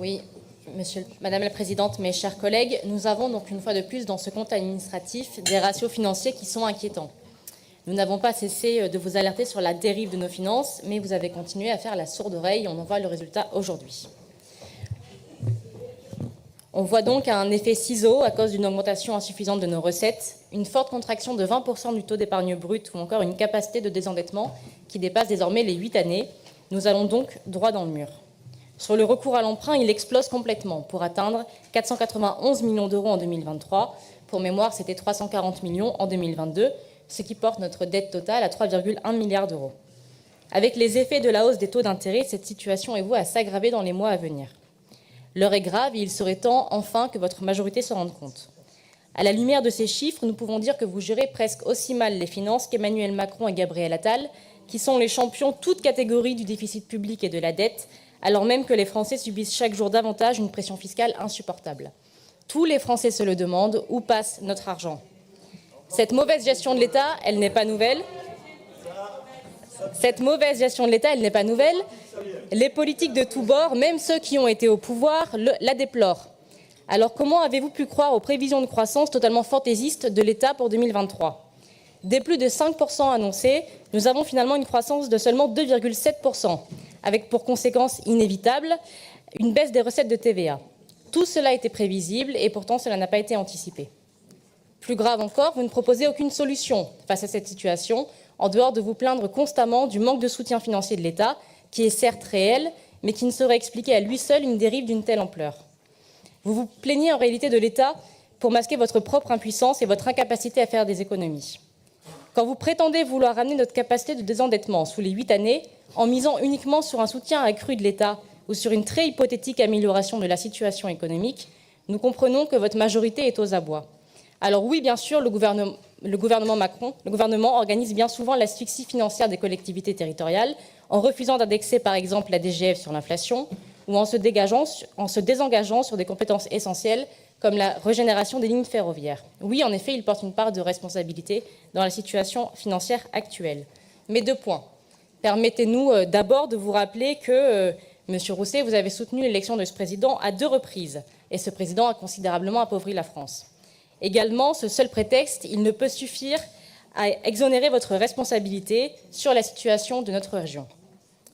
Oui, Madame la Présidente, mes chers collègues, nous avons donc une fois de plus dans ce compte administratif des ratios financiers qui sont inquiétants. Nous n'avons pas cessé de vous alerter sur la dérive de nos finances, mais vous avez continué à faire la sourde oreille. On en voit le résultat aujourd'hui. On voit donc un effet ciseau à cause d'une augmentation insuffisante de nos recettes, une forte contraction de 20% du taux d'épargne brute ou encore une capacité de désendettement qui dépasse désormais les 8 années. Nous allons donc droit dans le mur. Sur le recours à l'emprunt, il explose complètement pour atteindre 491 millions d'euros en 2023. Pour mémoire, c'était 340 millions en 2022, ce qui porte notre dette totale à 3,1 milliards d'euros. Avec les effets de la hausse des taux d'intérêt, cette situation est vouée à s'aggraver dans les mois à venir. L'heure est grave et il serait temps enfin que votre majorité s'en rende compte. À la lumière de ces chiffres, nous pouvons dire que vous gérez presque aussi mal les finances qu'Emmanuel Macron et Gabriel Attal, qui sont les champions toutes catégories du déficit public et de la dette, alors même que les Français subissent chaque jour davantage une pression fiscale insupportable. Tous les Français se le demandent, où passe notre argent? Cette mauvaise gestion de l'État, elle n'est pas nouvelle. Les politiques de tous bords, même ceux qui ont été au pouvoir, la déplorent. Alors comment avez-vous pu croire aux prévisions de croissance totalement fantaisistes de l'État pour 2023 ? Des plus de 5% annoncés, nous avons finalement une croissance de seulement 2,7%, avec pour conséquence inévitable une baisse des recettes de TVA. Tout cela était prévisible et pourtant cela n'a pas été anticipé. Plus grave encore, vous ne proposez aucune solution face à cette situation, en dehors de vous plaindre constamment du manque de soutien financier de l'État, qui est certes réel, mais qui ne saurait expliquer à lui seul une dérive d'une telle ampleur. Vous vous plaignez en réalité de l'État pour masquer votre propre impuissance et votre incapacité à faire des économies. Quand vous prétendez vouloir ramener notre capacité de désendettement sous les 8 années, en misant uniquement sur un soutien accru de l'État ou sur une très hypothétique amélioration de la situation économique, nous comprenons que votre majorité est aux abois. Alors oui, bien sûr, le gouvernement organise bien souvent l'asphyxie financière des collectivités territoriales en refusant d'indexer par exemple la DGF sur l'inflation ou en se désengageant sur des compétences essentielles comme la régénération des lignes ferroviaires. Oui, en effet, il porte une part de responsabilité dans la situation financière actuelle. Mais 2 points. Permettez-nous d'abord de vous rappeler que, Monsieur Rousset, vous avez soutenu l'élection de ce président à 2 reprises, et ce président a considérablement appauvri la France. Également, ce seul prétexte, il ne peut suffire à exonérer votre responsabilité sur la situation de notre région.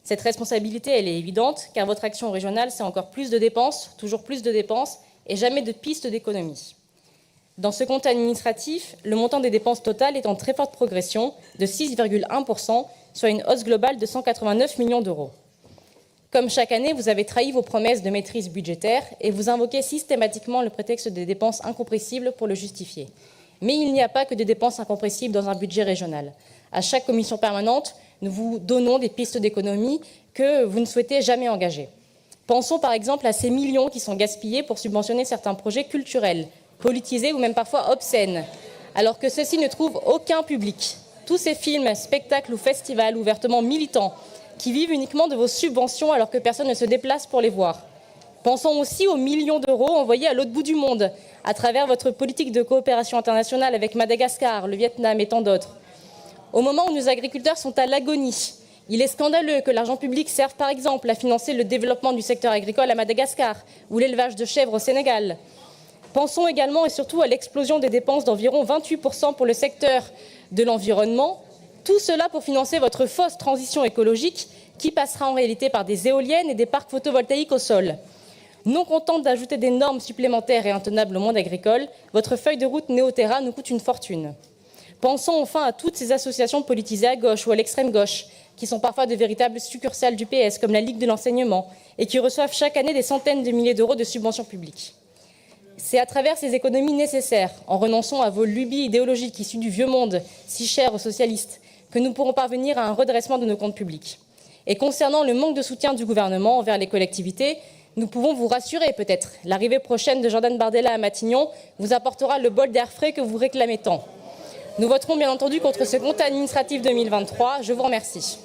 Cette responsabilité, elle est évidente, car votre action régionale, c'est encore plus de dépenses, toujours plus de dépenses, et jamais de pistes d'économie. Dans ce compte administratif, le montant des dépenses totales est en très forte progression de 6,1%, soit une hausse globale de 189 millions d'euros. Comme chaque année, vous avez trahi vos promesses de maîtrise budgétaire et vous invoquez systématiquement le prétexte des dépenses incompressibles pour le justifier. Mais il n'y a pas que des dépenses incompressibles dans un budget régional. À chaque commission permanente, nous vous donnons des pistes d'économie que vous ne souhaitez jamais engager. Pensons par exemple à ces millions qui sont gaspillés pour subventionner certains projets culturels, politisés ou même parfois obscènes, alors que ceux-ci ne trouvent aucun public. Tous ces films, spectacles ou festivals ouvertement militants qui vivent uniquement de vos subventions alors que personne ne se déplace pour les voir. Pensons aussi aux millions d'euros envoyés à l'autre bout du monde à travers votre politique de coopération internationale avec Madagascar, le Vietnam et tant d'autres. Au moment où nos agriculteurs sont à l'agonie, il est scandaleux que l'argent public serve par exemple à financer le développement du secteur agricole à Madagascar ou l'élevage de chèvres au Sénégal. Pensons également et surtout à l'explosion des dépenses d'environ 28% pour le secteur de l'environnement. Tout cela pour financer votre fausse transition écologique qui passera en réalité par des éoliennes et des parcs photovoltaïques au sol. Non contente d'ajouter des normes supplémentaires et intenables au monde agricole, votre feuille de route Néo-Terra nous coûte une fortune. Pensons enfin à toutes ces associations politisées à gauche ou à l'extrême gauche, qui sont parfois de véritables succursales du PS, comme la Ligue de l'enseignement, et qui reçoivent chaque année des centaines de milliers d'euros de subventions publiques. C'est à travers ces économies nécessaires, en renonçant à vos lubies idéologiques issues du vieux monde, si chères aux socialistes, que nous pourrons parvenir à un redressement de nos comptes publics. Et concernant le manque de soutien du gouvernement envers les collectivités, nous pouvons vous rassurer peut-être. L'arrivée prochaine de Jordan Bardella à Matignon vous apportera le bol d'air frais que vous réclamez tant. Nous voterons bien entendu contre ce compte administratif 2023. Je vous remercie.